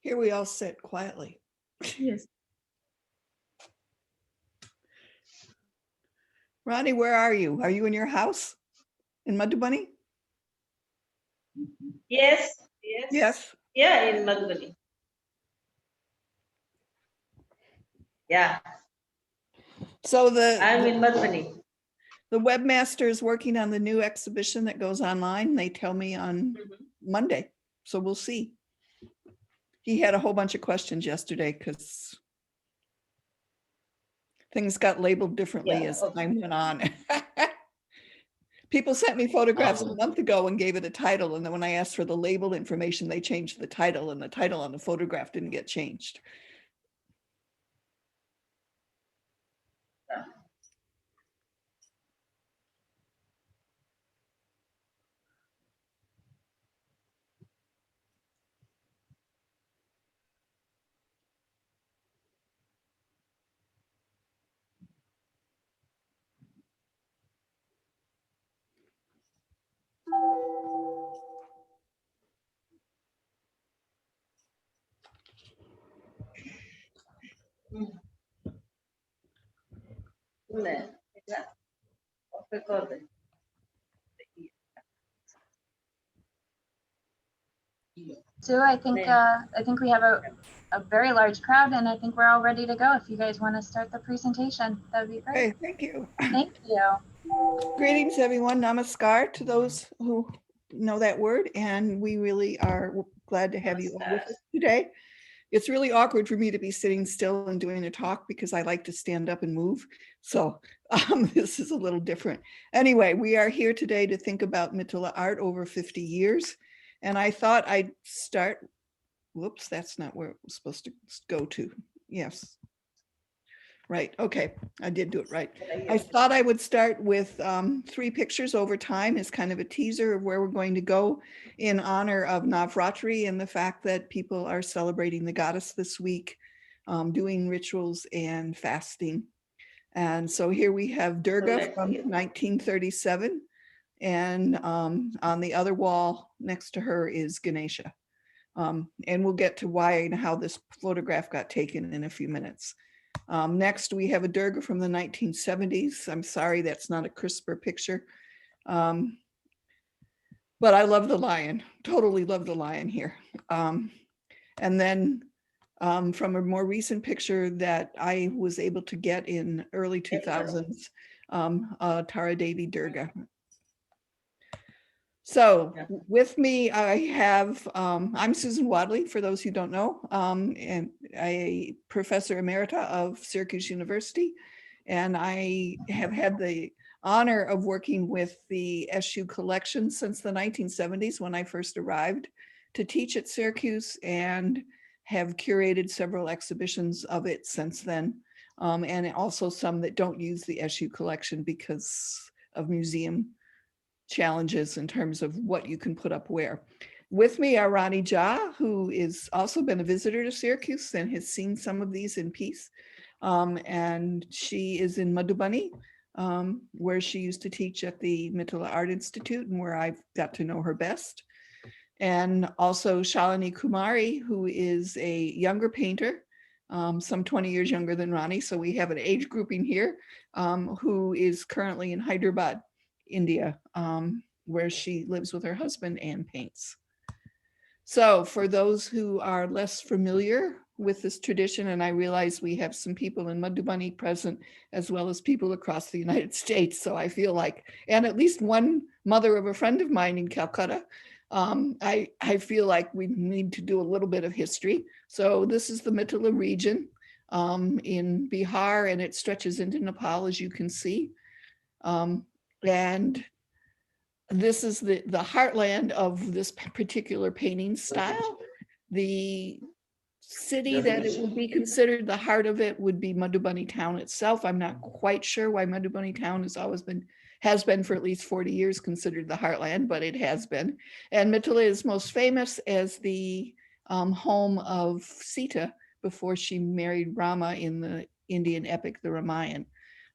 Here we all sit quietly. Yes. Ronnie, where are you? Are you in your house in Madhubani? Yes. Yes. Yeah, in Madhubani. Yeah, So I'm in Madhubani. the webmaster is working on the new exhibition that goes online. They tell me on Monday. So we'll see. He had a whole bunch of questions yesterday because things got labeled differently Yeah, as okay. time went on. People sent me photographs a month ago and gave it a title. And then when I asked for the label information, they changed the title, and the title on the photograph didn't get changed. So I think we have a very large crowd, and I think we're all ready to go. If you guys want to start the presentation, that would be great. Okay, thank you. Thank you. Greetings, everyone. Namaskar to those who know that word. And we really are glad to have you all with us today. It's really awkward for me to be sitting still and doing a talk because I like to stand up and move. So this is a little different. Anyway, we are here today to think about Mithila art over 50 years. And I thought I'd start, whoops, that's not where it was supposed to go to. Yes. Right. Okay. I did do it right. I thought I would start with 3 pictures over time as kind of a teaser of where we're going to go in honor of Navratri and the fact that people are celebrating the goddess this week, doing rituals and fasting. And so here we have Durga from 1937. And on the other wall next to her is Ganesha. And we'll get to why and how this photograph got taken in a few minutes. Next, we have a Durga from the 1970s. I'm sorry, that's not a crisper picture. But I love the lion, totally love the lion here. And then from a more recent picture that I was able to get in early 2000s, Tara Devi Durga. So with me, I have, I'm Susan Wadley, for those who don't know, and a professor emerita of Syracuse University. And I have had the honor of working with the SU collection since the 1970s when I first arrived to teach at Syracuse, and have curated several exhibitions of it since then. And also some that don't use the SU collection because of museum challenges in terms of what you can put up where. With me are Rani Jha, who is also been a visitor to Syracuse and has seen some of these in piece. And she is in Madhubani, where she used to teach at the Mithila Art Institute and where I've got to know her best. and also Shalini Kumari, who is a younger painter, some 20 years younger than Ronnie. So we have an age grouping here, who is currently in Hyderabad, India, where she lives with her husband and paints. So for those who are less familiar with this tradition, and I realize we have some people in Madhubani present, as well as people across the United States. So I feel like, and at least one mother of a friend of mine in Calcutta, I feel like we need to do a little bit of history. So this is the Mithila region in Bihar, and it stretches into Nepal, as you can see. And this is the heartland of this particular painting style. The city that it would be considered the heart of it would be Madhubani town itself. I'm not quite sure why Madhubani town has been for at least 40 years considered the heartland, but it has been. And Mithila is most famous as the home of Sita before she married Rama in the Indian epic, the Ramayana.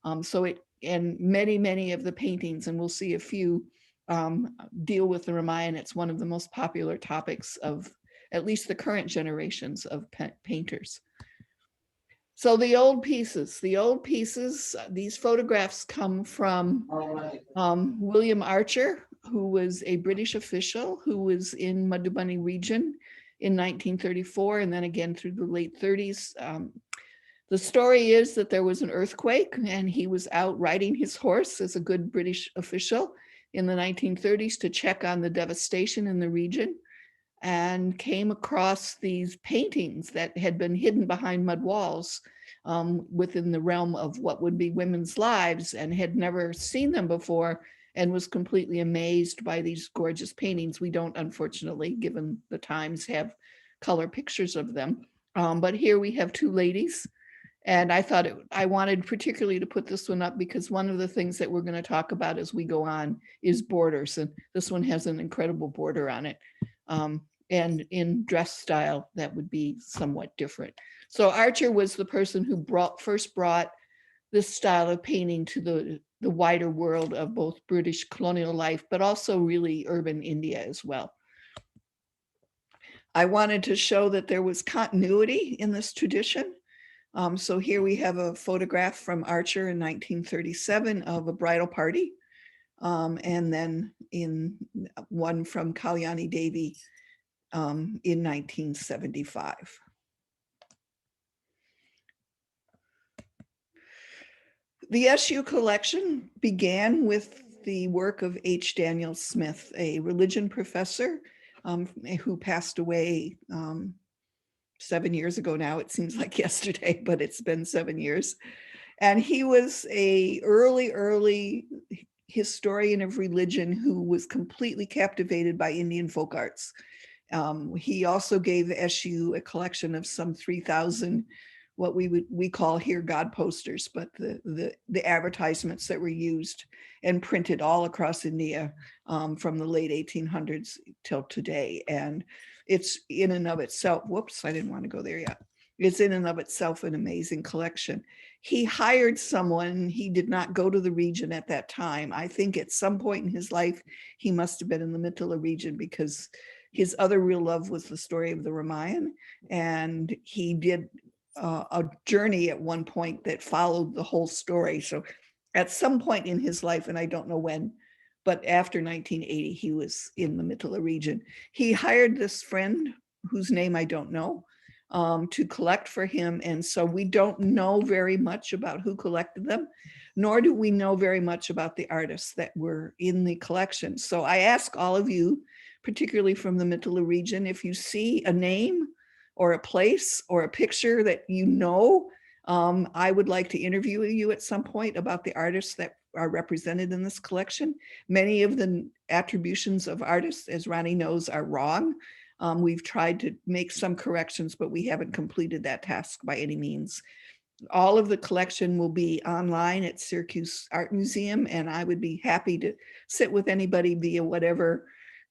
And many of the paintings, and we'll see a few, deal with the Ramayana. It's one of the most popular topics of at least the current generations of painters. So the old pieces, these photographs come from William Archer, who was a British official who was in Madhubani region in 1934, and then again through the late 30s. The story is that there was an earthquake and he was out riding his horse as a good British official in the 1930s to check on the devastation in the region, and came across these paintings that had been hidden behind mud walls within the realm of what would be women's lives, and had never seen them before, and was completely amazed by these gorgeous paintings. We don't, unfortunately, given the times, have color pictures of them. But here we have two ladies. And I thought I wanted particularly to put this one up because one of the things that we're going to talk about as we go on is borders. And this one has an incredible border on it. And in dress style, that would be somewhat different. So Archer was the person who first brought this style of painting to the wider world of both British colonial life, but also really urban India as well. I wanted to show that there was continuity in this tradition. So here we have a photograph from Archer in 1937 of a bridal party, and then in one from Kalyani Devi in 1975. The SU collection began with the work of H. Daniel Smith, a religion professor who passed away 7 years ago now. It seems like yesterday, but it's been 7 years. And he was a early historian of religion who was completely captivated by Indian folk arts. He also gave SU a collection of some 3,000 what we call here God posters, but the advertisements that were used and printed all across India from the late 1800s till today. And it's in and of itself, whoops, I didn't want to go there yet. It's in and of itself an amazing collection. He hired someone. He did not go to the region at that time. I think at some point in his life, he must have been in the Mithila region because his other real love was the story of the Ramayana. And he did a journey at one point that followed the whole story. So at some point in his life, and I don't know when, but after 1980, he was in the Mithila region. He hired this friend whose name I don't know to collect for him. And so we don't know very much about who collected them, nor do we know very much about the artists that were in the collection. So I ask all of you, particularly from the Mithila region, if you see a name or a place or a picture that you know, I would like to interview you at some point about the artists that are represented in this collection. Many of the attributions of artists, as Ronnie knows, are wrong. We've tried to make some corrections, but we haven't completed that task by any means. All of the collection will be online at Syracuse Art Museum, and I would be happy to sit with anybody via whatever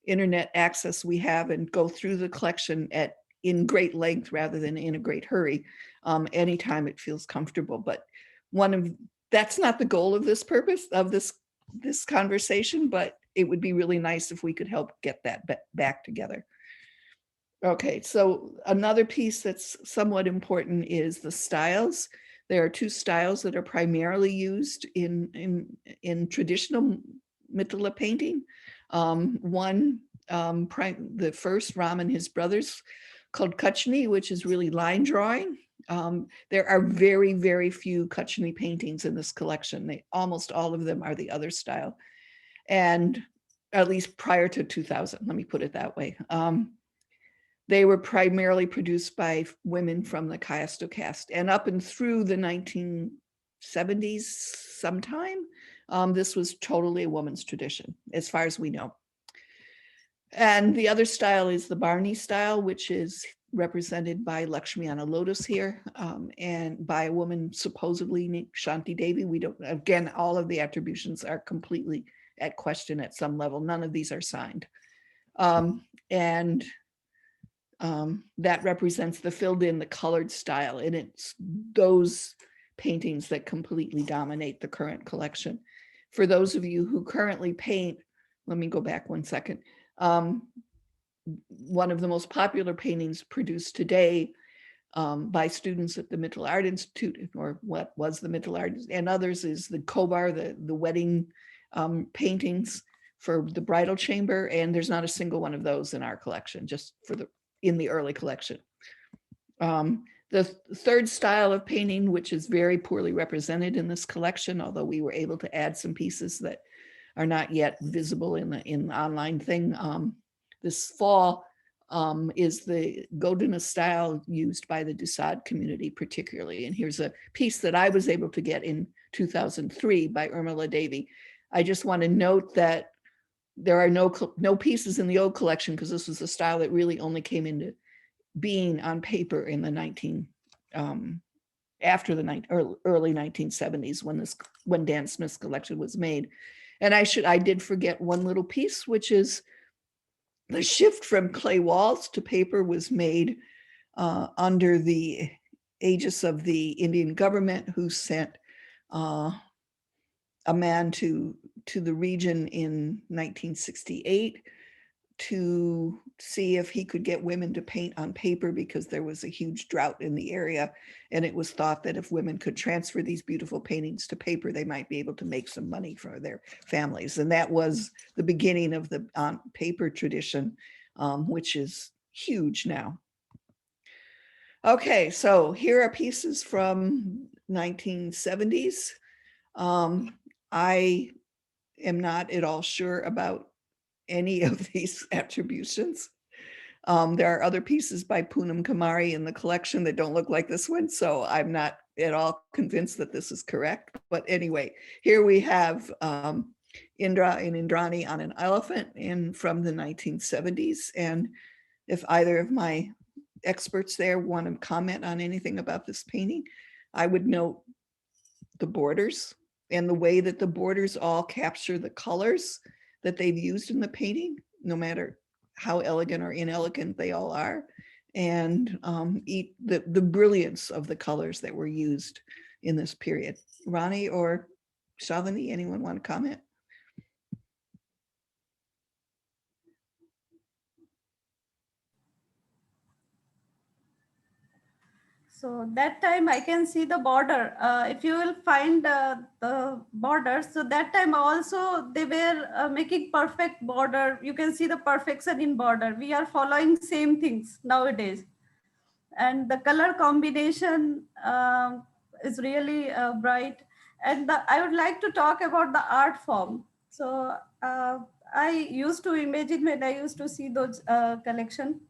internet access we have and go through the collection in great length rather than in a great hurry, anytime it feels comfortable. But that's not the goal of this conversation, but it would be really nice if we could help get that back together. Okay, so another piece that's somewhat important is the styles. There are two styles that are primarily used in traditional Mithila painting. One, the first, Ram and his brothers, called Kachni, which is really line drawing. There are very, very few Kachni paintings in this collection. Almost all of them are the other style. And at least prior to 2000, let me put it that way. They were primarily produced by women from the Kayasto caste, and up and through the 1970s sometime, this was totally a woman's tradition, as far as we know. And the other style is the Barney style, which is represented by Lakshmi on a lotus here, and by a woman supposedly named Shanti Devi. We don't, again, all of the attributions are completely at question at some level. None of these are signed. That represents the filled in, the colored style, and it's those paintings that completely dominate the current collection. For those of you who currently paint, let me go back one second. One of the most popular paintings produced today by students at the Mithila Art Institute, or what was the Mithila Art, and others, is the Kobar, the wedding paintings for the bridal chamber, and there's not a single one of those in our collection, just in the early collection. The third style of painting, which is very poorly represented in this collection, although we were able to add some pieces that are not yet visible in the online thing. This fall is the Godina style used by the Dusad community particularly. And here's a piece that I was able to get in 2003 by Urmila Devi. I just want to note that there are no pieces in the old collection, because this was a style that really only came into being on paper in the after the early 1970s, when Dan Smith's collection was made. And I did forget one little piece, which is the shift from clay walls to paper was made under the aegis of the Indian government, who sent a man to the region in 1968 to see if he could get women to paint on paper, because there was a huge drought in the area. And it was thought that if women could transfer these beautiful paintings to paper, they might be able to make some money for their families. And that was the beginning of the paper tradition, which is huge now. Okay, so here are pieces from 1970s. I am not at all sure about any of these attributions. There are other pieces by Poonam Kamari in the collection that don't look like this one, so I'm not at all convinced that this is correct. But anyway, here we have Indra and Indrani on an elephant from the 1970s. And if either of my experts there want to comment on anything about this painting, I would note the borders and the way that the borders all capture the colors that they've used in the painting, no matter how elegant or inelegant they all are, and the brilliance of the colors that were used in this period. Ronnie or Shalini, anyone want to comment? So that time I can see the border. If you will find the border, so that time also they were making perfect border. You can see the perfection in border. We are following same things nowadays. And the color combination is really bright. And I would like to talk about the art form. So I used to imagine when I used to see those collection.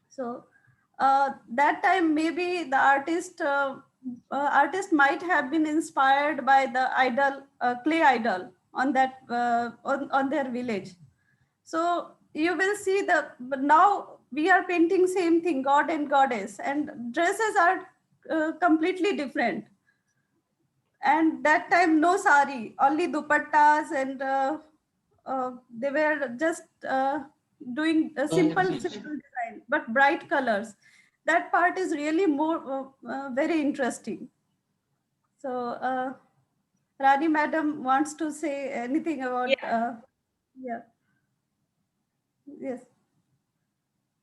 So that time maybe the artist might have been inspired by the idol, clay idol on that on their village. So you will see but now we are painting same thing, god and goddess, and dresses are completely different. And that time no sari, only dupattas, and they were just doing a simple design, but bright colors. That part is really more very interesting. So Rani madam wants to say anything about Yeah. Yes.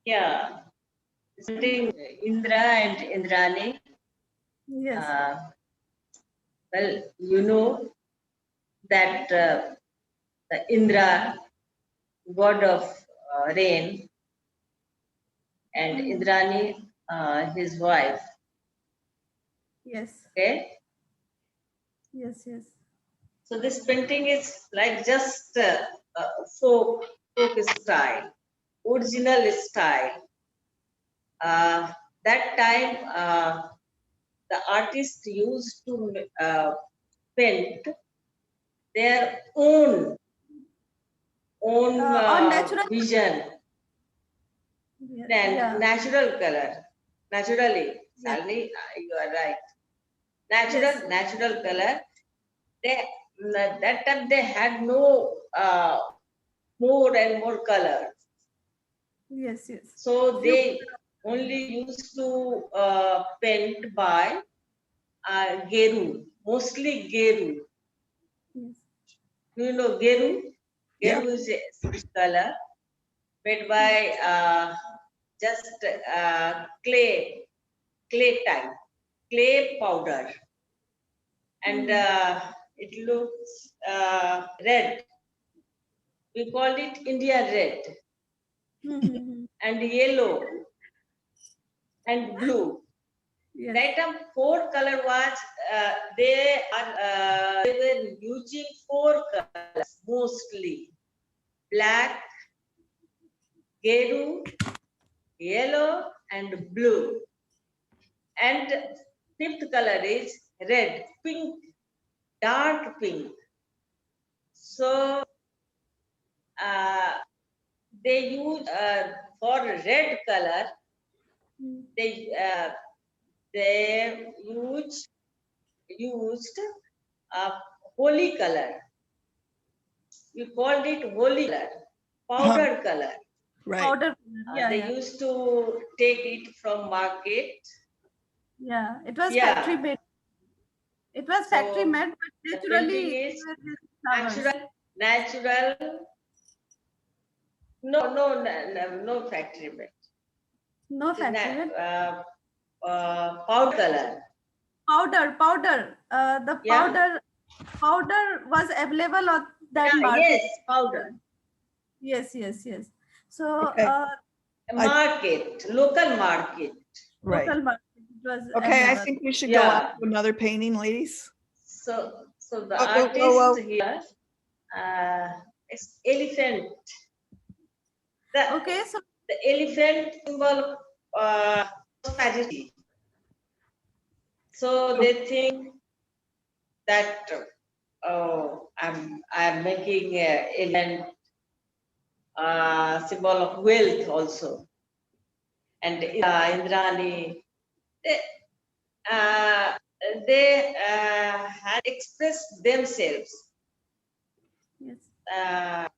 Yeah. Something Indra and Indrani. Yes. Well, you know that the Indra, god of rain, and Mm. Indrani, his wife. Yes. Okay. Yes. Yes. So this painting is like just folk style, original style. That time, the artists used to paint their own On natural. vision Yeah. and Yeah. natural color. Naturally, Yes. Salini, you are right. Yes. Natural color. They that time they had no more and more color. Yes. Yes. So Few. they only used to paint by Geru, mostly Geru. Yes. Do you know Geru? Yeah. Geru is a color made by just clay type, clay powder, and it looks red. We call it India red, Mm-hmm. and yellow and blue. Yes. That time four color was they were using four colors mostly: black, geru, yellow, and blue. And fifth color is red, pink, dark pink. So uh, they use for red color. Mm. They they used uh, holy color. We called it holy color, Uh-huh. powder color. Right. Powder. Yeah. They Yeah. used to take it from market. Yeah. It was factory Yeah. made. It was factory So made, but the naturally painting they is were using flowers. natural. No factory made. No It is factory made. powder color. Powder. The Yeah. powder was available on that Yeah. market. Yes. Powder. Yes. So Okay. Local market. Right. local market it was Okay, I available. think we should go on Yeah. to another painting, ladies. So the Whoa, whoa, whoa, artist whoa. here is elephant. The, Okay, so the elephant symbol prosperity. So they think that I'm making elephant symbol of wealth also, and Indrani they, uh, they had expressed themselves yes, uh,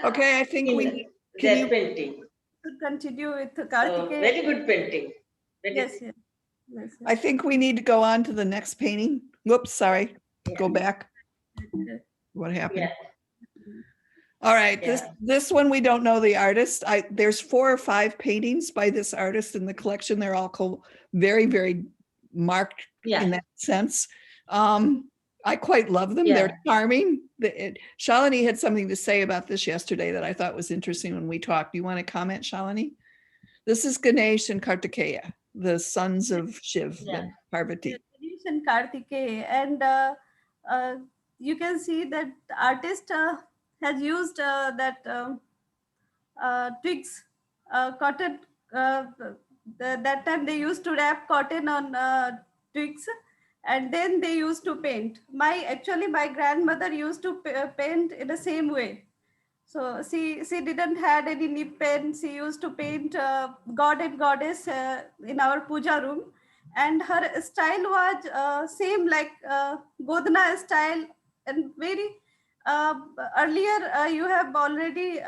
Okay, I think we in can their you painting. to continue with So Kartikeya. very good painting. Yes. I think we need to go on to the next painting. Whoops, sorry. Go back. What happened? Yeah, All right, yeah. this one we don't know the artist. There's 4 or 5 paintings by this artist in the collection. They're all very, very marked Yeah. in that sense. I quite love them. Yeah. They're charming. Shalini had something to say about this yesterday that I thought was interesting when we talked. Do you want to comment, Shalini? This is Ganesh and Kartikeya, the sons of Shiv Yeah. and Parvati. Ganesh and Kartikeya, and you can see that the artist has used that twigs, cotton. That time they used to wrap cotton on twigs, and then they used to paint. My grandmother used to paint in the same way. So she didn't had any nib pen. She used to paint god and goddess in our puja room, and her style was same like Godna style, and very uh, earlier you have already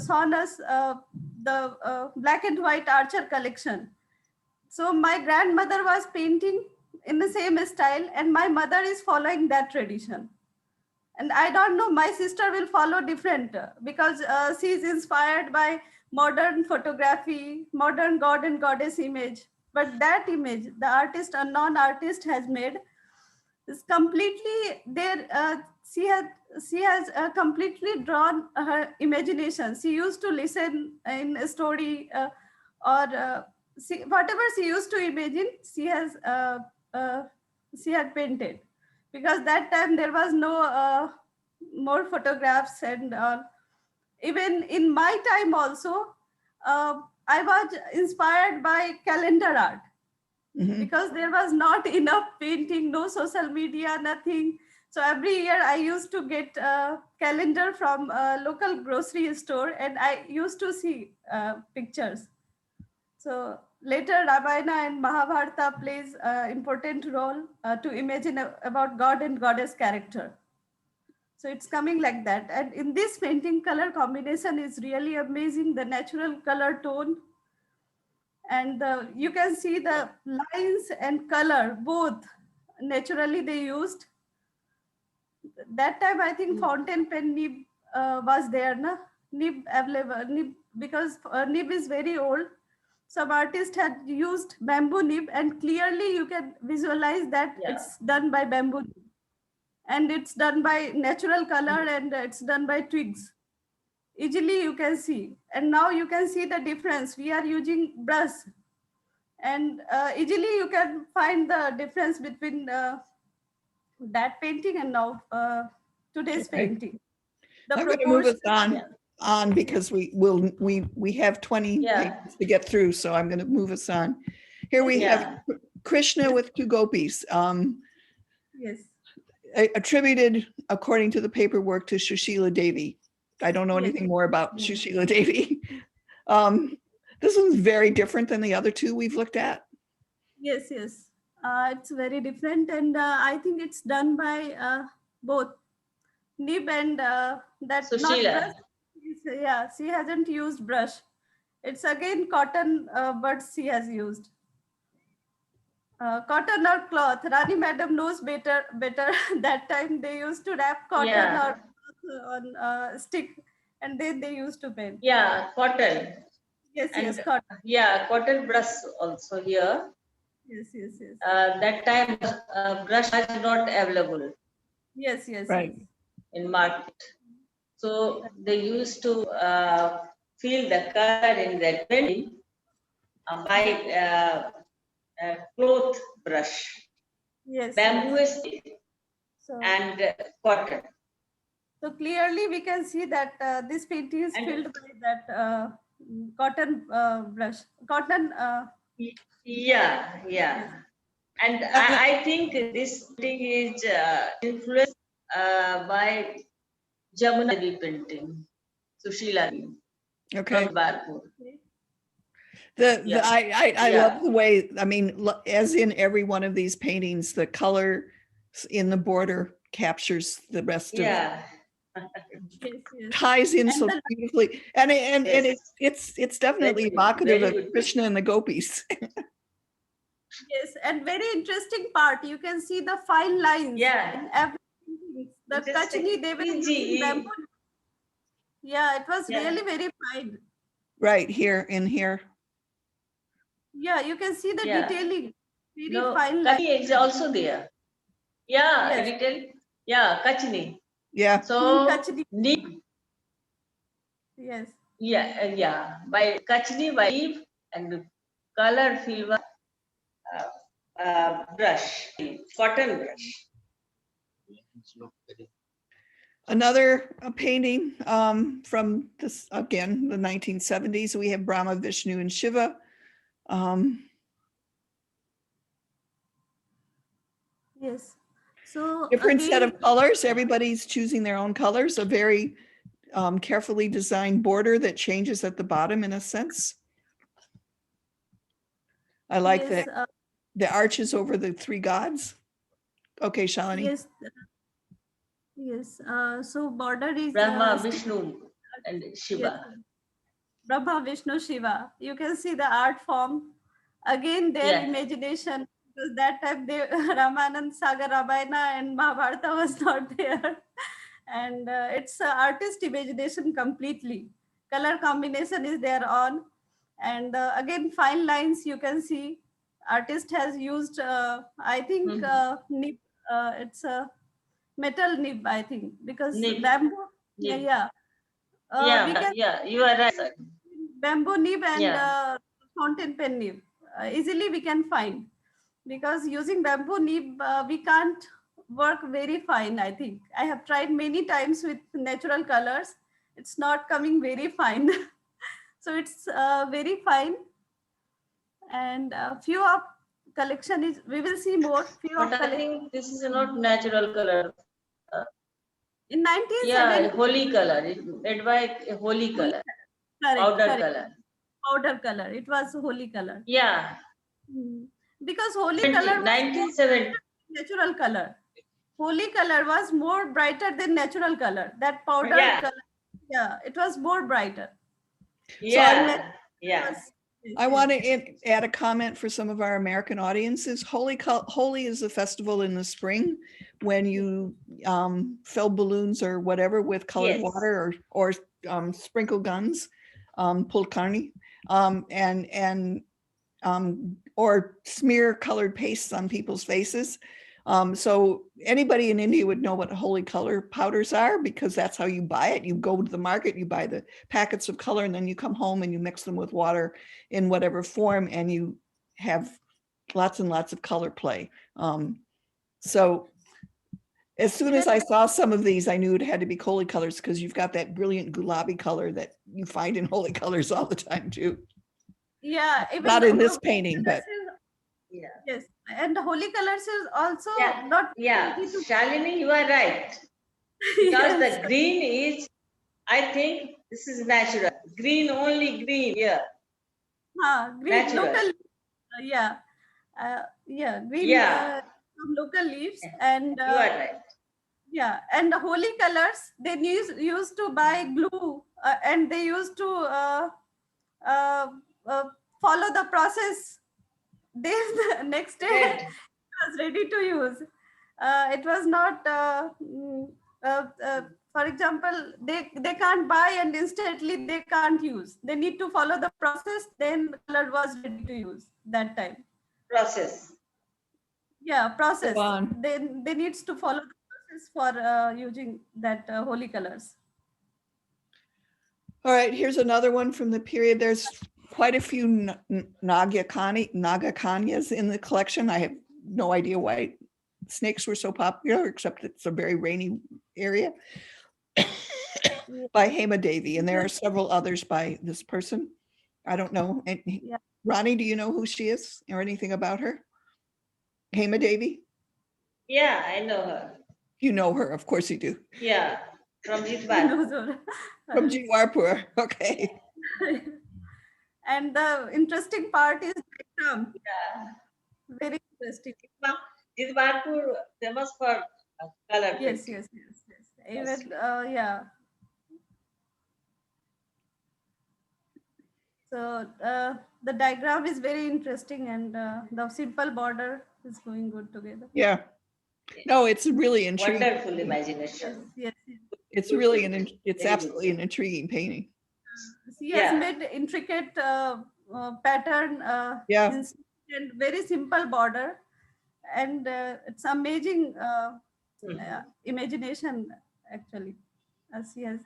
shown us the black and white archer collection. So my grandmother was painting in the same style, and my mother is following that tradition. And I don't know, my sister will follow different because she is inspired by modern photography, modern god and goddess image. But that image, the artist, a non-artist has made, is completely there. She has completely drawn her imagination. She used to listen in a story or whatever she used to imagine, uh, she had painted, because that time there was no more photographs and even in my time also, I was inspired by calendar art Mhm. because there was not enough painting, no social media, nothing. So every year I used to get a calendar from a local grocery store and I used to see pictures. So later Ramayana and Mahabharata plays an important role to imagine about God and goddess character. So it's coming like that. And in this painting, color combination is really amazing. The natural color tone, and you can see the lines and color both naturally they used. That time I think fountain pen nib was there, na? Nib available, nib, because nib is very old. Some artists had used bamboo nib and clearly you can visualize that Yeah. it's done by bamboo nib. And it's done by natural color and it's done by twigs. Easily you can see. And now you can see the difference. We are using brush and easily you can find the difference between that painting and now today's Okay. painting. The I'm going to move us proportion. on because we have 20 Yeah. pages to get through, so I'm going to move us on. Here we have Yeah. Krishna with two gopis, Yes. attributed according to the paperwork to Shushila Devi. I don't know Yes. anything more about Shushila Devi. This one's very different than the other two we've looked at. Yes, yes. It's very different, and I think it's done by both nib and that not Sushila. brush. Yeah, she hasn't used brush. It's again cotton, but she has used cotton or cloth. Rani Madam knows better. Better that time they used to wrap cotton Yeah. or cloth on stick, and then they used to paint. Yeah, cotton. Yes, yes, And cotton. yeah, cotton brush also here. Yes, yes, yes. That time brush was not available Yes, yes, Right. yes. in market. So they used to fill the color in that painting by cloth brush, Yes, bamboo yes. stick So, and cotton. so clearly we can see that this painting is And- filled by that cotton brush. Cotton. Yeah, yeah. Yes. And I think this painting is influenced by Jamuna Devi painting, Sushila Devi Okay. from Barpur. I Yeah. love the way, I mean, as in every one of these paintings, the color in the border captures the rest of, Yeah. Yes, yes. ties in And so the- beautifully. And it's definitely good, evocative very of good. Krishna and the gopis. Yes, and very interesting part. You can see the fine lines Yeah. in everything. The Interesting. Kachini, they were using Easy. bamboo. Yeah, it was Yeah. really very fine. Right here, in here. Yeah, you can see the Yeah. detailing. Very No, fine lines. Kachini is also there. Yeah, Yes. detail. Yeah, Kachini. Yeah. So, Kachini. Neem, Yes. yeah. By Kachini, by Neem and color silver brush, cotton brush. Another painting from this, again, the 1970s. We have Brahma, Vishnu, and Shiva. Yes. So Different set again, of colors. Everybody's choosing their own colors. A very carefully designed border that changes at the bottom in a sense. I like yes, the arches over the three gods. Okay, Shalini. yes, yes. So border is Brahma, still- Vishnu, and Shiva. Yes. Brahma, Vishnu, Shiva. You can see the art form. Again, their Yeah. imagination. Because that time they Ramanand Sagar Ramayana and Mahabharata was not there. And it's artist imagination completely. Color combination is there on, and again fine lines you can see. Artist has used, I think, nib. It's a metal nib, I think, because Nib. bamboo. Yeah, Nib. yeah. We can Yeah, you are right, sir. bamboo nib and Yeah. fountain pen nib. Easily we can find, because using bamboo nib we can't work very fine. I think I have tried many times with natural colors. It's not coming very fine. So it's very fine, and few of collection is, we will see more few But of I collection think this is not natural color. in Yeah, 1970. holy color. It made by a holy color, Correct, powder correct. color. Powder color, it was holy color. Yeah, Because holy color was 1970. natural color. Holy color was more brighter than natural color. That powder Yeah. color, yeah, it was more brighter. Yeah, yeah. I want to add a comment for some of our American audiences. Holi is a festival in the spring when you fill balloons or whatever with colored Yes. water or sprinkle guns, pulkarni, or smear colored pastes on people's faces. So anybody in India would know what holy color powders are, because that's how you buy it. You go to the market, you buy the packets of color, and then you come home and you mix them with water in whatever form, and you have lots and lots of color play. So as soon as I saw some of these, I knew it had to be holy colors, because you've got that brilliant gulabi color that you find in holy colors all the time too. Yeah, even Not in this holy painting, colors but is- Yeah. yes, and holy colors is also Yeah, not Yeah, easy to Shalini, you are right. Because yes. the green is, I think this is natural. Green, only green here. Green Natural. local, yeah, green Yeah. from local leaves, and You are right. yeah, and the holy colors they used to buy glue, and they used to uh, uh, follow the process. Then the next day Red. it was ready to use. It was not. For example, they can't buy and instantly they can't use. They need to follow the process. Then the color was ready to use that time. Process. Yeah, process. Go on. They needs to follow the process for using that holy colors. all right, here's another one from the period. There's quite a few Nagakanyas in the collection. I have no idea why snakes were so popular, except it's a very rainy area. By Hema Devi, and there are several others by this person. I don't know. And Yeah. Ronnie, do you know who she is or anything about her? Hema Devi? Yeah, I know her. You know her, of course you do. Yeah, from He Jitban. knows her. From Jiwarpur, okay. And the interesting part is Yeah. very interesting. Jitbanpur famous for color. Yes, painting. yes. Even yeah. So the diagram is very interesting, and the simple border is going good together. Yeah. No, it's really intriguing. Wonderful imagination. Yes. It's really it's Very absolutely an intriguing painting. She has Yeah. made intricate pattern, Yeah. and very simple border, and it's amazing imagination actually. She has.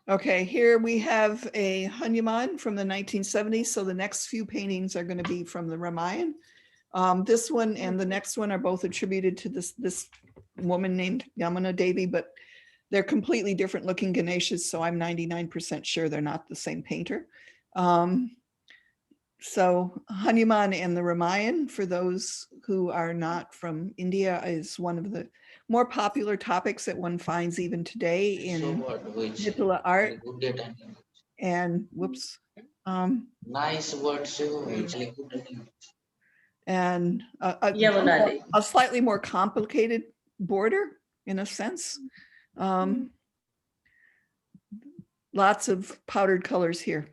Okay, here we have a Hanuman from the 1970s. So the next few paintings are going to be from the Ramayana. This one and the next one are both attributed to this woman named Yamuna Devi, but they're completely different looking Ganeshas. So I'm 99% sure they're not the same painter. So Hanuman and the Ramayana, for those who are not from India, is one of the more popular topics that one finds even today in Mithila art. And whoops. Nice words, actually good. And Yamunadi. a slightly more complicated border in a sense. Lots of powdered colors here.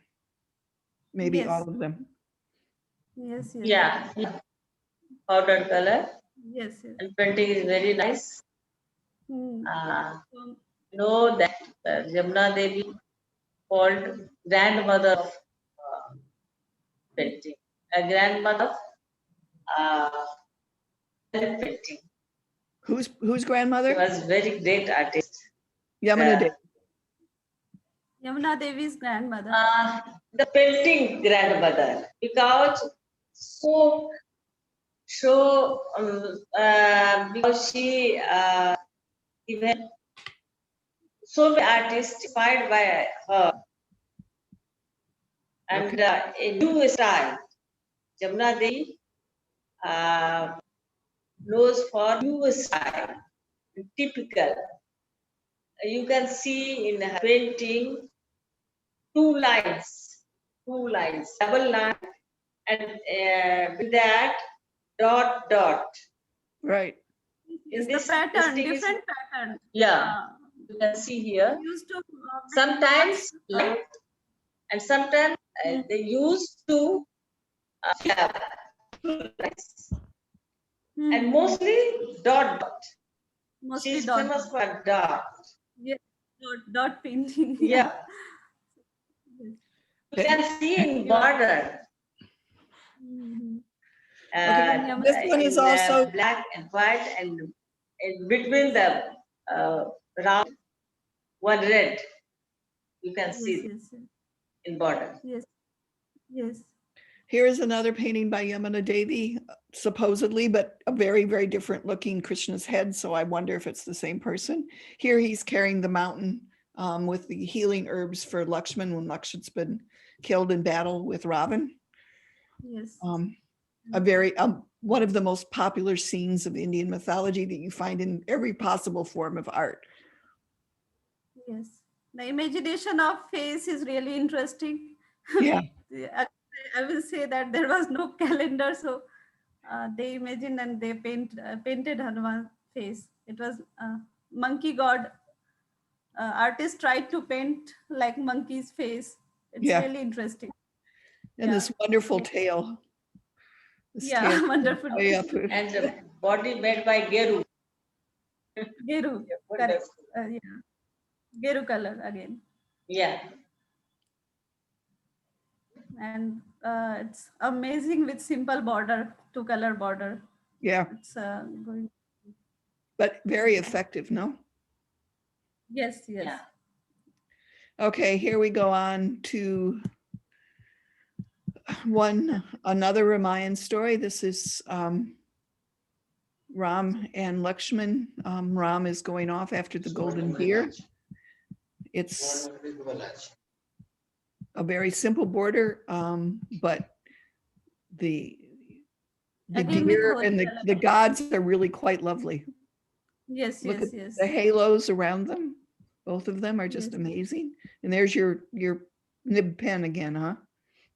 Maybe Yes. all of them. Yes. Yeah. Powder color. Yes. And painting is very nice. Hmm. Know that Jamuna Devi called grandmother of painting, a grandmother of painting. Whose She grandmother? was very great artist. Yamuna Uh, Devi. Yamuna Devi's grandmother. The painting grandmother, because so because she even so many artists inspired by her, and a new style. Jamuna Devi knows for new style, typical. You can see in her painting two lines, double line, and with that dot. Right. It's the this pattern, thing is- different pattern. Yeah, you can see here. Used to Sometimes light, and sometimes they used to yeah, two lines. And mostly dot. mostly She's dot. famous for dot. Yes, dot painting. Yeah. You can see in border. Mhm. Okay, this one is also black and white, and in between the round one red. You can see Yes, yes, in border. yes, yes. here is another painting by Yamuna Devi, supposedly, but a very, very different looking Krishna's head. So I wonder if it's the same person. Here he's carrying the mountain with the healing herbs for Lakshman when Lakshman's been killed in battle with Ravan. Yes. A very one of the most popular scenes of Indian mythology that you find in every possible form of art. Yes. The imagination of face is really interesting. Yeah. I will say that there was no calendar, so they imagined and they painted Hanuman's face. It was monkey god. Artist tried to paint like monkey's face. It's Yeah. really interesting. And this wonderful tail. This tail Wonderful. way up. And the body made by Geru. Geru, correct. Yeah. Geru color again. Yeah. And it's amazing with simple border, 2-color border. Yeah, It's going. but very effective, no? Yes. Yeah. Okay, here we go on to another Ramayan story. This is Ram and Lakshman. Ram is going off after the golden deer. It's a very simple border, but the Again with deer holy and color. the gods are really quite lovely. Yes, Look yes, at yes. the halos around them. Both of them are just Yes. amazing. And there's your nib pen again, huh?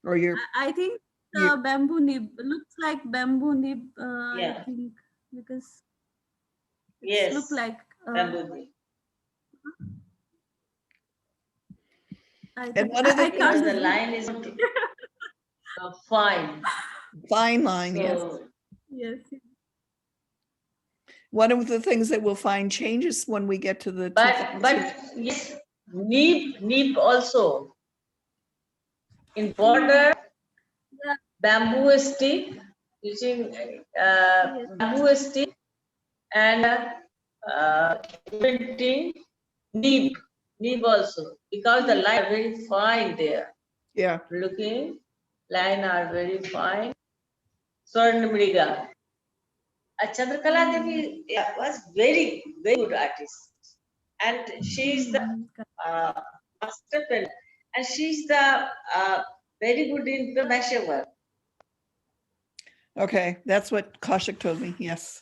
Or your I think the your- bamboo nib looks like bamboo nib. Yeah. I think because Yes. look like. Bamboo. I And think one of the I things- Because can't. the line is fine. fine line, yes. So, Yes. One of the things that we'll find changes when we get to the but 2000s. yes, nib also. In border, Yeah. bamboo stick, using bamboo stick, and printing nib also, because the line are very fine there. Yeah, Looking, line are very fine. Swarnamriga. Chandrakala Devi was very, very good artist. And she is the master painter. And she's the very good in the measure. okay, that's what Kaushik told me, yes.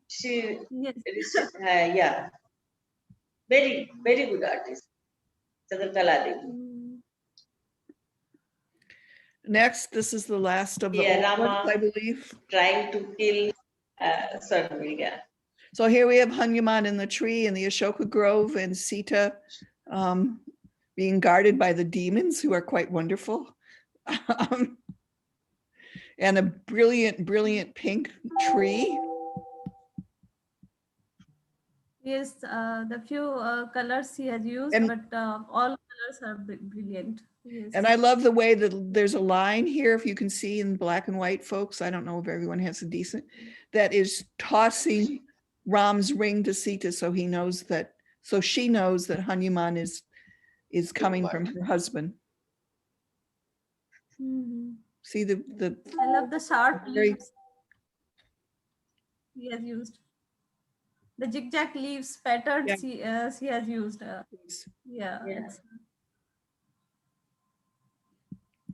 She, Yes. yeah, very, very good artist. Chandrakala Devi. Next, this is the last of the Yeah, old ones, Rama. I believe. Trying to kill Swarnamriga. So here we have Hanuman in the tree in the Ashoka Grove and Sita being guarded by the demons who are quite wonderful. And a brilliant, brilliant pink tree. Yes, the few colors he has used, And- but all colors are brilliant. Yes. And I love the way that there's a line here, if you can see in black and white, folks. I don't know if everyone has a decent, that is tossing Ram's ring to Sita, so he knows that, so she knows that Hanuman is coming from her husband. Mhm. See the I love the sharp very- leaves he has used. The zigzag leaves pattern Yeah. she has used. Yeah, Yeah. it's,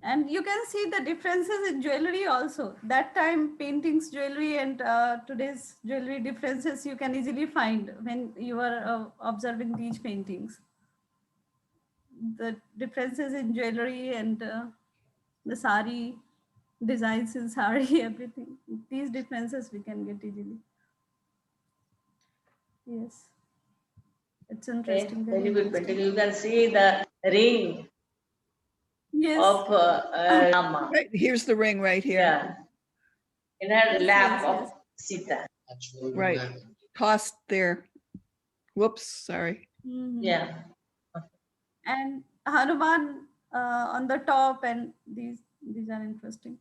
and you can see the differences in jewelry also. That time paintings jewelry and today's jewelry differences you can easily find when you are observing these paintings. The differences in jewelry and the sari designs in sari, everything. These differences we can get easily. Yes. It's interesting. Very good interesting. painting. You can see the ring Yes. of Rama. right, here's the ring right here. Yeah. In her Yes, lap yes, of yes. Sita. Right. Tossed there. Whoops, sorry. Mhm. Yeah. And Hanuman on the top, and these are interesting.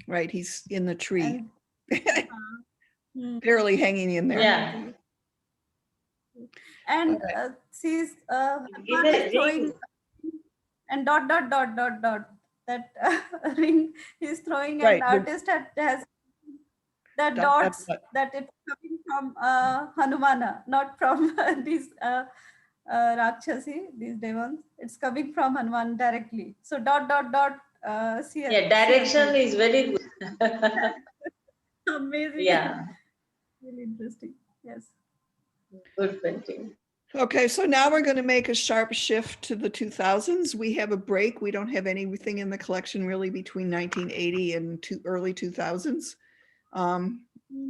Right, he's in the tree, And barely hanging in there. Yeah. and she's Give Hanuman a is throwing ring. and dot dot dot dot dot that ring he's throwing, Right, and artist has the dot, dot, dots dot. that it's coming from Hanumana, not from these Rakshasi, these demons. It's coming from Hanuman directly. So dot dot dot. Yeah, direction is very good. Amazing. Yeah. Really interesting. Yes. Good painting. Okay, so now we're going to make a sharp shift to the 2000s. We have a break. We don't have anything in the collection really between 1980 and early 2000s,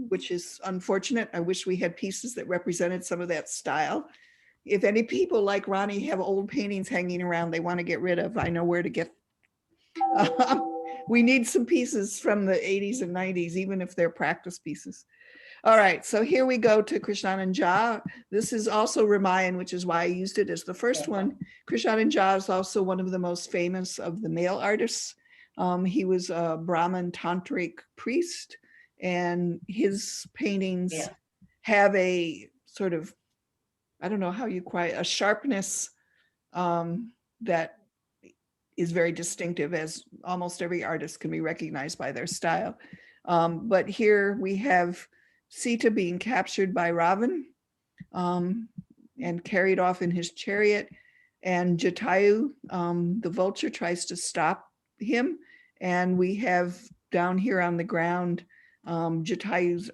which is unfortunate. I wish we had pieces that represented some of that style. If any people like Ronnie have old paintings hanging around they want to get rid of, I know where to get. We need some pieces from the 80s and 90s, even if they're practice pieces. All right, so here we go to Krishnanand Jha. This is also Ramayan, which is why I used it as the first one. Krishnanand Jha is also one of the most famous of the male artists. He was a Brahmin tantric priest, and his paintings have a sort of, I don't know how you quite, a sharpness that is very distinctive, as almost every artist can be recognized by their style. But here we have Sita being captured by Ravan and carried off in his chariot, and Jatayu, the vulture, tries to stop him. And we have down here on the ground Jatayu's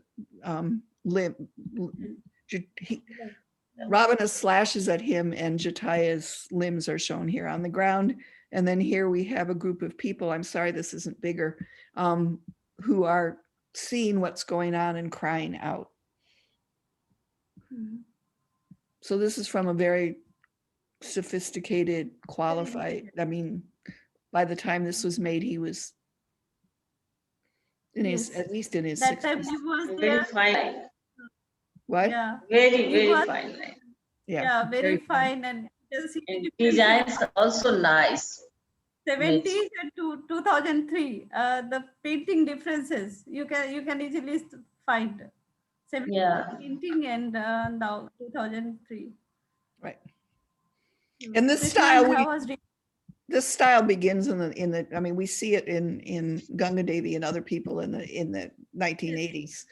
limb. Ravana slashes at him, and Jataya's limbs are shown here on the ground. And then here we have a group of people, I'm sorry this isn't bigger, who are seeing what's going on and crying out. So this is from a very sophisticated, qualified, I mean, by the time this was made, he was in his, Yes. at least in his That time 60s. he was Very there. fine line. What? Yeah. Very, He very was- fine line. Yeah, very fine. And you can see the And differences. designs also nice. 70s and to 2003, the painting differences you can easily find. 70s Yeah. painting and now 2003. Right. And this Krishna style, Jha was this style begins in the, I mean, we see it in Ganga Devi and other people in the 1980s.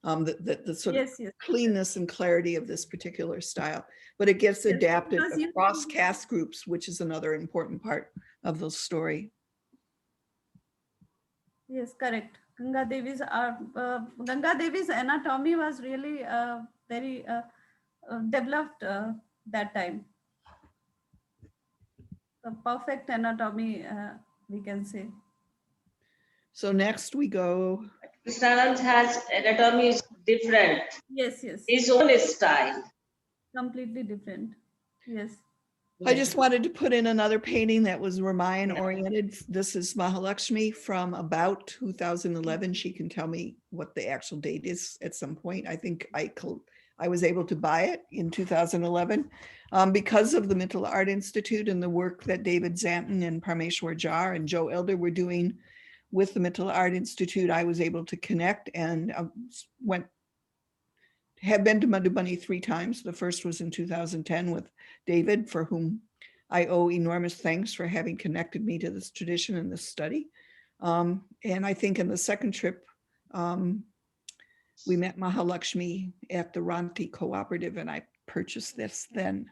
The sort of yes, yes. cleanness and clarity of this particular style, but it gets Yes, adapted because you- across caste groups, which is another important part of the story. Yes, correct. Ganga Devi's anatomy was really very developed that time. The perfect anatomy, we can say. So next we go. Krishnanand has anatomy is different. Yes, yes. His own style. Completely different. Yes. I just wanted to put in another painting that was Ramayan oriented. This is Mahalakshmi from about 2011. She can tell me what the actual date is at some point. I think I was able to buy it in 2011 because of the Mithila Art Institute and the work that David Zanton and Parmeshwar Jar and Joe Elder were doing with the Mithila Art Institute. I was able to connect and have been to Madhubani 3 times. The first was in 2010 with David, for whom I owe enormous thanks for having connected me to this tradition and this study. And I think in the second trip, we met Mahalakshmi at the Ranti Cooperative, and I purchased this then.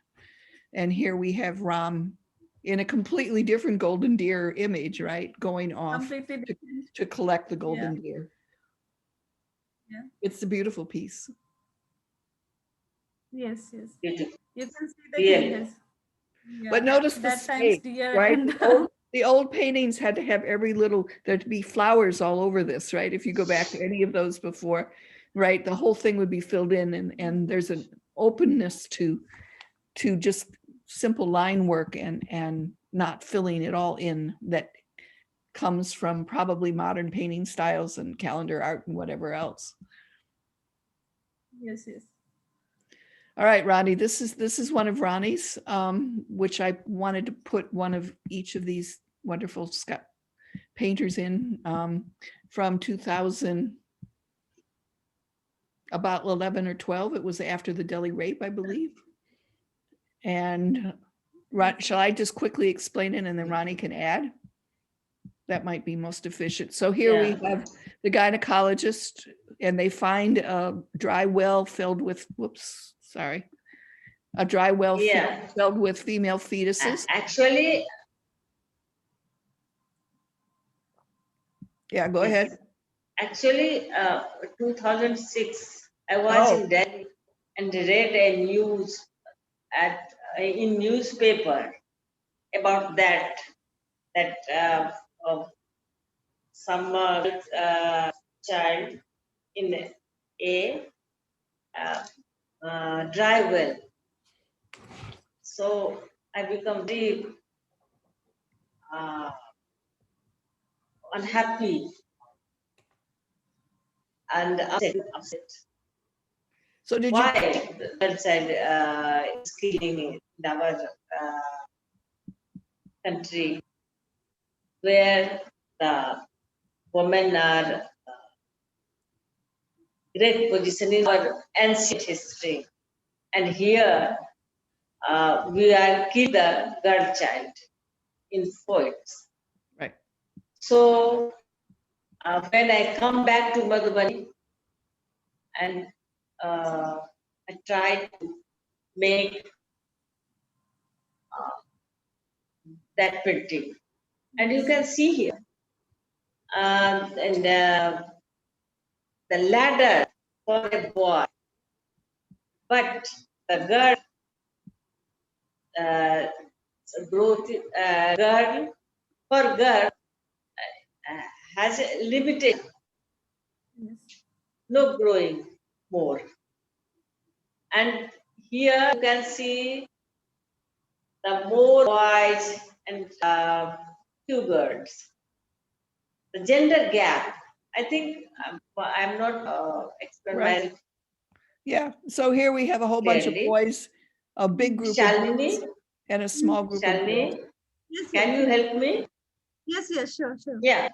And here we have Ram in a completely different golden deer image, right? Going off Completely different. to collect the golden deer. Yeah. It's a beautiful piece. Yes, yes. Beautiful. You can see the Yeah. changes. But Yeah, notice the that times space, deer right? and The old paintings had to have every little, there'd be flowers all over this, right? If you go back to any of those before, right? The whole thing would be filled in, and there's an openness to just simple line work and not filling it all in that comes from probably modern painting styles and calendar art and whatever else. yes, yes. All right, Ronnie, this is one of Ronnie's, which I wanted to put one of each of these wonderful painters in from 2000, about 11 or 12. It was after the Delhi rape, I believe. And shall I just quickly explain it and then Ronnie can add? That might be most efficient. So here we have the gynecologist, and they find a dry well filled with, a dry well filled with female fetuses. Actually, yeah, go ahead. Actually, 2006, I was in Delhi and read a news in newspaper about that some child in a dry well. So I become very unhappy and upset. So did why the girl child is killing in our country, where the women are great position in our ancient history, and here we are kill the girl child in poets. Right. So when I come back to Madhubani and I try to make that painting, and you can see here, and the ladder for a boy, but the girl girl for girl has a limited, no growing more. And here you can see the more boys and few girls. The gender gap, I think I'm not explaining. Right. Yeah, so here we have a whole bunch of boys, a big group of boys and a small group of girls. Yes, Can you help me? Yes, yes, sure, sure. Yeah.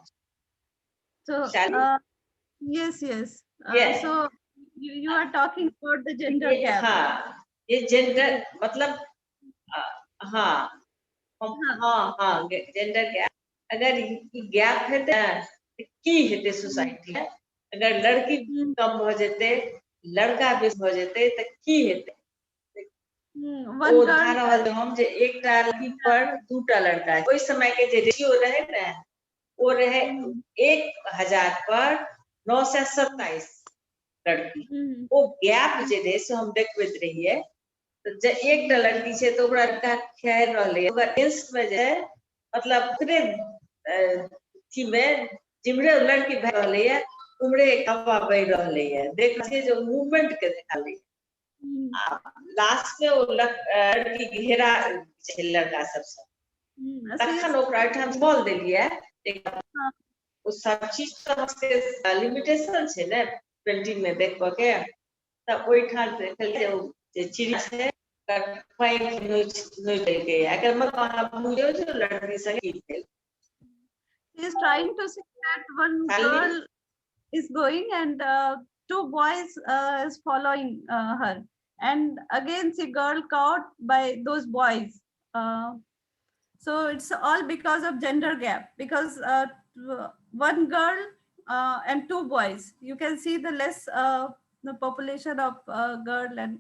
So, yes, yes. Yes. So you are talking about the gender gap. हाँ, ये gender मतलब हाँ हाँ gender gap. अगर ये gap है तो की है ते society है. अगर लड़की कम हो जाते, लड़का भी हो जाते तो की है ते. वो धारा वाले हम जे एक टा लड़की पर दूटा लड़का है. उस समय के जे रेशियो रहे ना, वो रहे 1000 पर 927 लड़की. वो गैप जे दे से हम देखबैत रहिए, तो जे एक टा लड़की छे तो ओकरा का खैर रहले, ओकर अगेंस्ट में जे मतलब उतरे थी में जिमरे लड़की भे रहले है, उमरे हवा बह रहले है. देख छे जो मूवमेंट के दिखाली. लास्ट में वो लड़की घेरा छे लड़का सब से. तखन ओकरा ठाम बोल देलिए, वो सब चीज तो लिमिटेशन छे ने पेंटिंग में देखबो के, তা ওইখান থেকে যে चिड़ी से फाइव न्यूज न्यूज के अगर मैं कहा मुझे जो लड़की से की थी He is trying to say that one girl is going and two boys is following her, and again she girl caught by those boys. So it's all because of gender gap, because one girl and two boys, you can see the less the population of girl and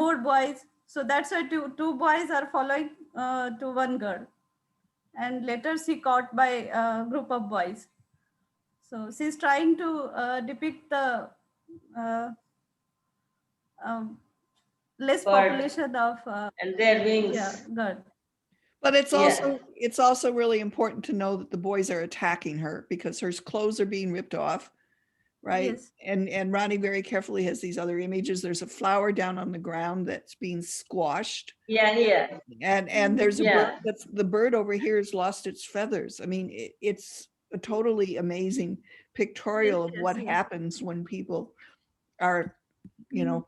more boys, so that's why two boys are following to one girl, and later she caught by a group of boys. So she's trying to depict the uh, um, less Bird. population of and their wings. yeah, girl. But it's Yeah. also really important to know that the boys are attacking her because her clothes are being ripped off, right? Yes. And Ronnie very carefully has these other images. There's a flower down on the ground that's being squashed, Yeah, here. and there's a Yeah. bird that's the bird over here has lost its feathers. I mean, it's a totally amazing pictorial of Yes, what yes. happens when people are, you know,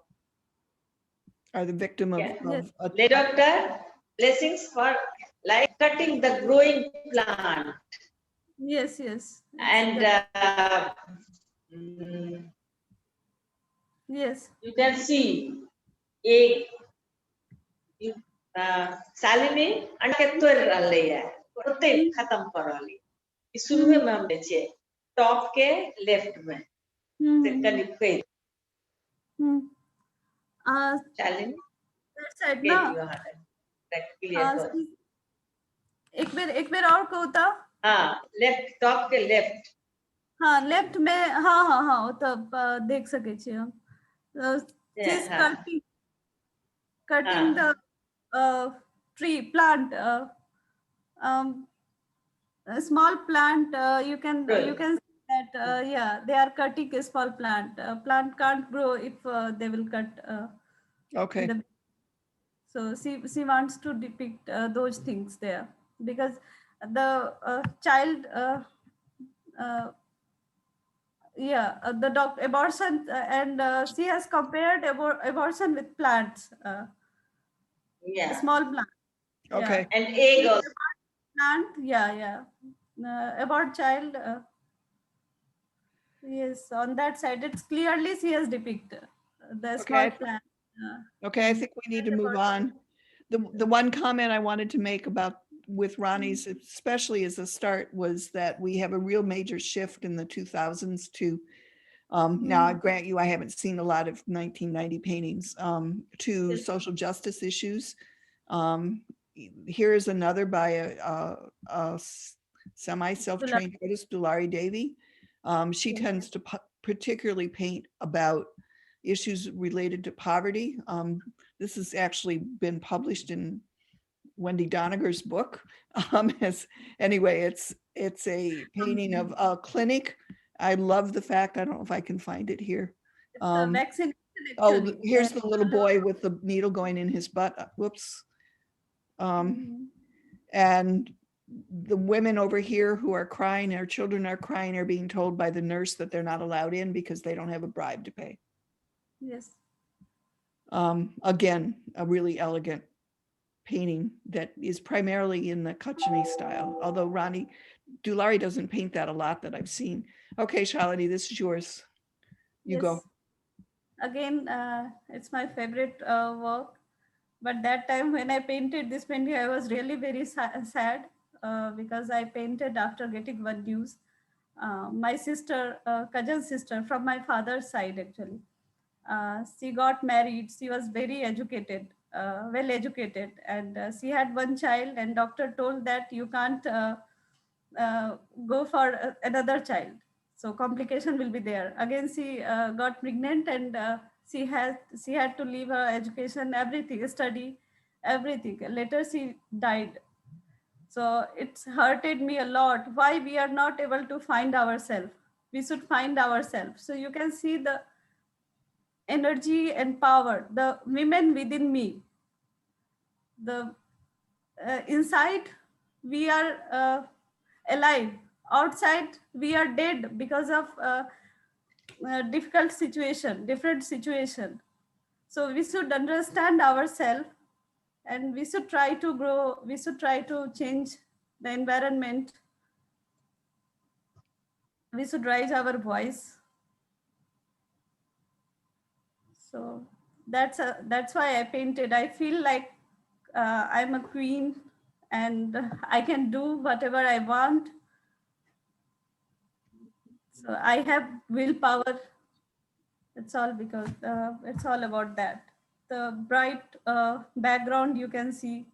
are the victim of, Yeah. of a, The doctor blessings for like cutting the growing plant Yes, yes. and Yes. you can see egg Salini अंडा के तोड़ रही है उतने खत्म कर रही इस शुरू में हम बेचे टॉप के लेफ्ट में सेकंड पे शालिनी that side के ना दियो हाथ क्लियर कर एक बार और को था हाँ लेफ्ट टॉप के लेफ्ट हाँ लेफ्ट में हाँ हाँ हाँ वो तो देख सके छी हम she's हाँ cutting the tree plant um, a small plant you can see that yeah, they are cutting a small plant. Plant can't grow if they will cut okay. so she wants to depict those things there, because the child the abortion and she has compared abortion with plants, yeah small plant. Okay. and egg also Plant, yeah. About child, yes, on that side, it's clearly she has depicted the small plant. Okay, I think we need to move on. The one comment I wanted to make about with Ronnie's, especially as a start, was that we have a real major shift in the 2000s to now I grant you I haven't seen a lot of 1990 paintings to social justice issues. Here is another by a semi-self-trained artist, Dulari Devi. She tends to particularly paint about issues related to poverty. This has actually been published in Wendy Doniger's book. Anyway, it's a painting of a clinic. I love the fact, I don't know if I can find it here. Vaccination, Oh, actually. here's the little boy with the needle going in his butt. Whoops. And the women over here who are crying, their children are crying, are being told by the nurse that they're not allowed in because they don't have a bribe to pay. Yes. Again, a really elegant painting that is primarily in the Kachini style, although Ronnie Dulari doesn't paint that a lot that I've seen. Okay, Shalini, this is yours. You Yes. go. Again, it's my favorite work. But that time when I painted this painting, I was really very sad because I painted after getting one news. My sister, cousin sister from my father's side, actually. She got married. She was very educated, well educated, and she had one child. And doctor told that you can't go for another child, so complication will be there. Again, she got pregnant, and she had to leave her education, everything, study, everything. Later, she died. So it's hurted me a lot. Why we are not able to find ourselves? We should find ourselves. So you can see the energy and power, the women within me. The inside we are alive, outside we are dead because of difficult situation, different situation. So we should understand ourselves and we should try to grow, we should try to change the environment. We should raise our voice. So that's why I painted. I feel like I'm a queen and I can do whatever I want. So I have willpower. It's all because it's all about that. The bright background you can see.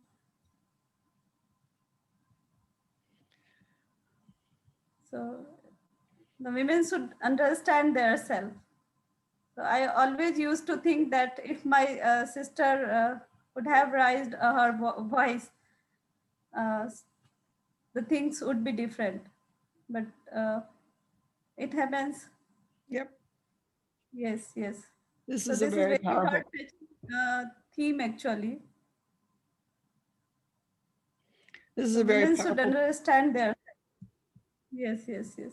So the women should understand their self. So I always used to think that if my sister would have raised her voice, uh, the things would be different. But it happens. Yep. Yes, yes. This So is a this is very very powerful. heart-touching theme actually. This is So a very women should powerful. understand their. Yes, yes, yes.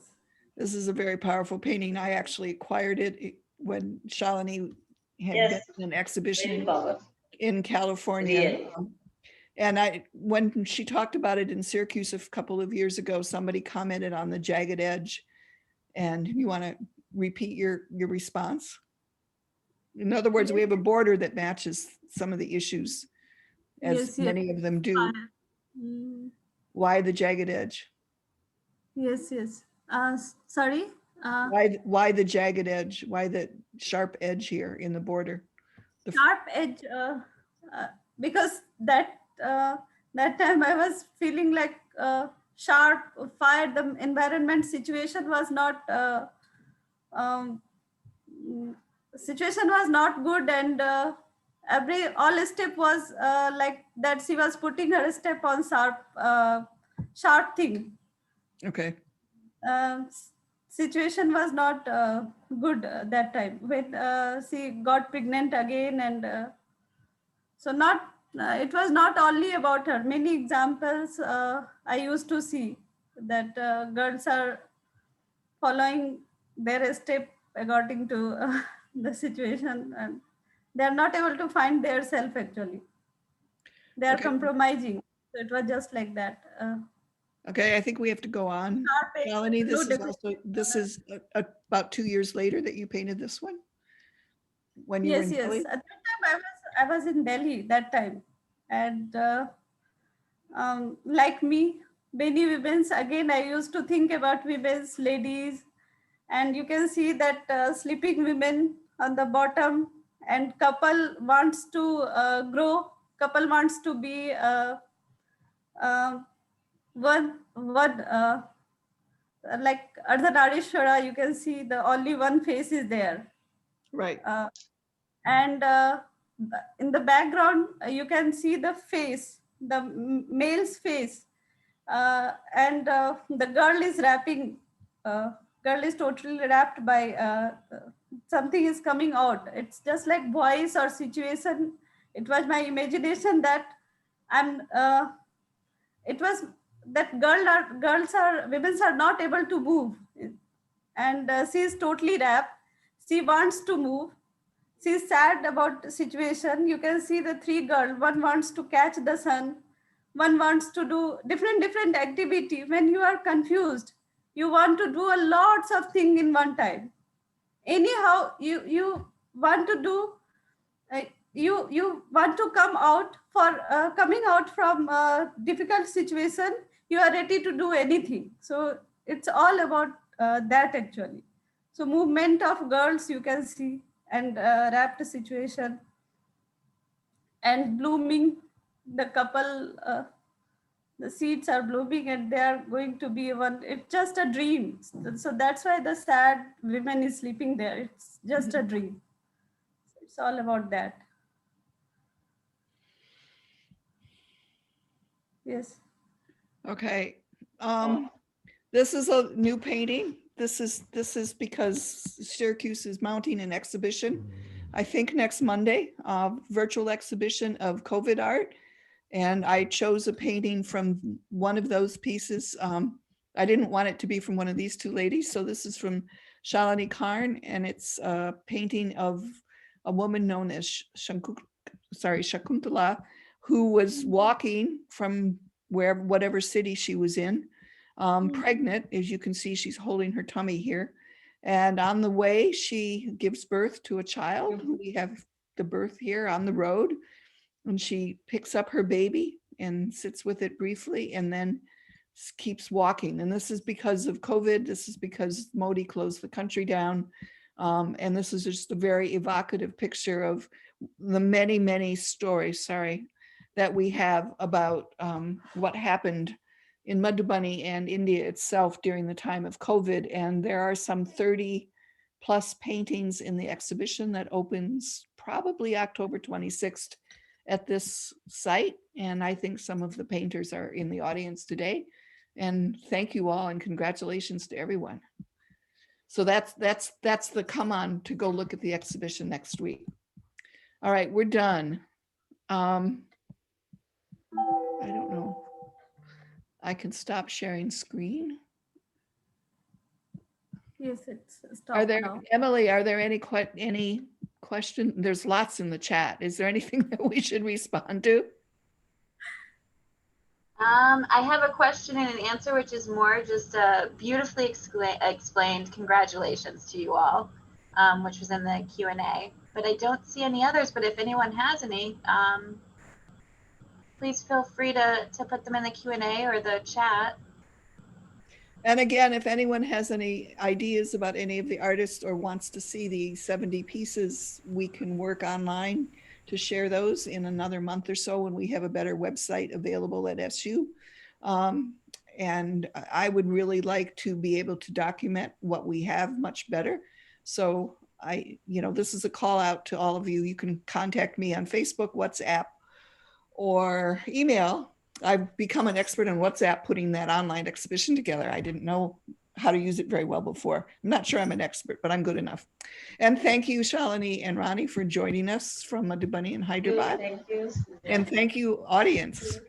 This is a very powerful painting. I actually acquired it when Shalini had Yes. been in an Very exhibition powerful. in California. Really. And when she talked about it in Syracuse a couple of years ago, somebody commented on the jagged edge. And you want to repeat your response? In other words, we have a border that matches some of the issues, as Yes, yes. many of them do. Mm, Why the jagged edge? yes, yes. Sorry. Why the jagged edge? Why the sharp edge here in the border? Sharp edge. Because that time I was feeling like sharp fire. The environment situation was not. Um, Situation was not good, and all step was like that. She was putting her step on sharp thing. Okay. Situation was not good that time when she got pregnant again, and so not it was not only about her. Many examples I used to see that girls are following their step according to the situation, and they are not able to find their self actually. They are Okay. compromising. So it was just like that. Okay, I think we have to go on. Sharp edge, Melanie, blue this is about 2 years later that you painted this one? When you were Yes, in yes. Delhi? At that time I was in Delhi that time, and like me, many women's again. I used to think about women's ladies, and you can see that sleeping women on the bottom, and couple wants to grow. Couple wants to be uh, one like Ardhanarishwara. You can see the only one face is there. Right. And in the background you can see the face, the male's face, and the girl is wrapping, girl is totally wrapped by something is coming out. It's just like voice or situation. It was my imagination that I'm it was that women are not able to move, and she is totally wrapped. She wants to move. She's sad about the situation. You can see the three girls. One wants to catch the sun. One wants to do different activity. When you are confused, you want to do a lots of things in one time. Anyhow, you want to do. You want to come out for coming out from a difficult situation. You are ready to do anything. So it's all about that actually. So movement of girls you can see, and wrapped situation, and blooming. The couple, the seeds are blooming and they are going to be one. It's just a dream. So that's why the sad women is sleeping there. It's just a dream. It's all about that. Yes. Okay. This is a new painting. This is because Syracuse is mounting an exhibition, I think next Monday, virtual exhibition of COVID art. And I chose a painting from one of those pieces. I didn't want it to be from one of these two ladies. So this is from Shalini Karn, and it's a painting of a woman known as Shakuntala, who was walking from whatever city she was in, pregnant. As you can see, she's holding her tummy here. And on the way, she gives birth to a child. We have the birth here on the road. And she picks up her baby and sits with it briefly and then keeps walking. And this is because of COVID. This is because Modi closed the country down. And this is just a very evocative picture of the many, many stories, that we have about what happened in Madhubani and India itself during the time of COVID. And there are some 30 plus paintings in the exhibition that opens probably October 26th at this site. And I think some of the painters are in the audience today. And thank you all and congratulations to everyone. So that's the come on to go look at the exhibition next week. All right, we're done. I don't know. I can stop sharing screen. Yes, it's Are stopped there, now. Emily, are there any question? There's lots in the chat. Is there anything that we should respond to? I have a question and an answer, which is more just beautifully explained. Congratulations to you all, which was in the Q&A. But I don't see any others. But if anyone has any, please feel free to put them in the Q&A or the chat. And again, if anyone has any ideas about any of the artists or wants to see the 70 pieces, we can work online to share those in another month or so when we have a better website available at SU. And I would really like to be able to document what we have much better. So this is a call out to all of you. You can contact me on Facebook, WhatsApp, or email. I've become an expert on WhatsApp putting that online exhibition together. I didn't know how to use it very well before. I'm not sure I'm an expert, but I'm good enough. And thank you, Shalini and Ronnie, for joining us from Madhubani and Hyderabad. Thank you. And thank you, audience.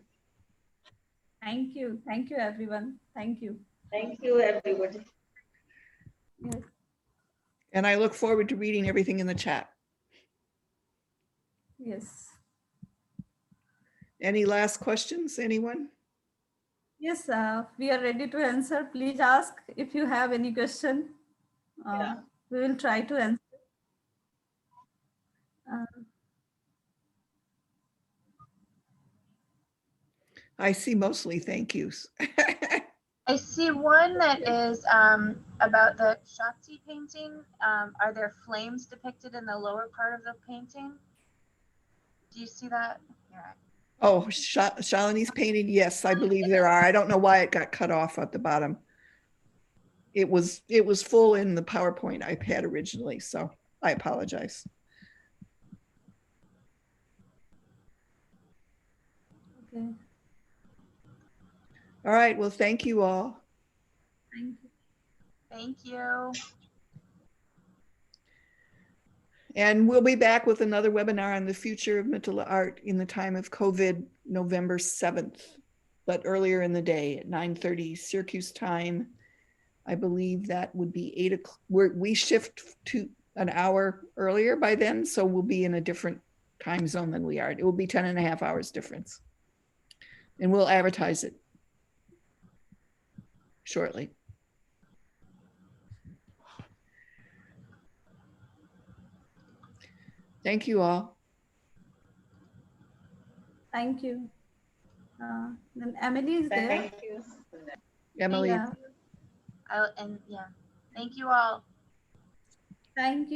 Thank you. Thank you, everyone. Thank you. Thank you, everybody. Yes. And I look forward to reading everything in the chat. Yes. Any last questions, anyone? Yes, we are ready to answer. Please ask if you have any question. Yeah. We will try to answer. I see mostly thank yous. I see one that is about the Shakti painting. Are there flames depicted in the lower part of the painting? Do you see that? Here. Oh, Shalini's painting. Yes, I believe there are. I don't know why it got cut off at the bottom. It was full in the PowerPoint I had originally, so I apologize. Okay. All right. Well, thank you all. Thank you. Thank you. And we'll be back with another webinar on the future of Mithila art in the time of COVID, November 7th, but earlier in the day at 9:30 Syracuse time. I believe that would be 8 o'clock. We shift to an hour earlier by then, so we'll be in a different time zone than we are. It will be 10 and a half hours difference. And we'll advertise it shortly. Thank you all. Thank you. Then Emily is there. Thank you. Emily. Yeah. Thank you all. Thank you.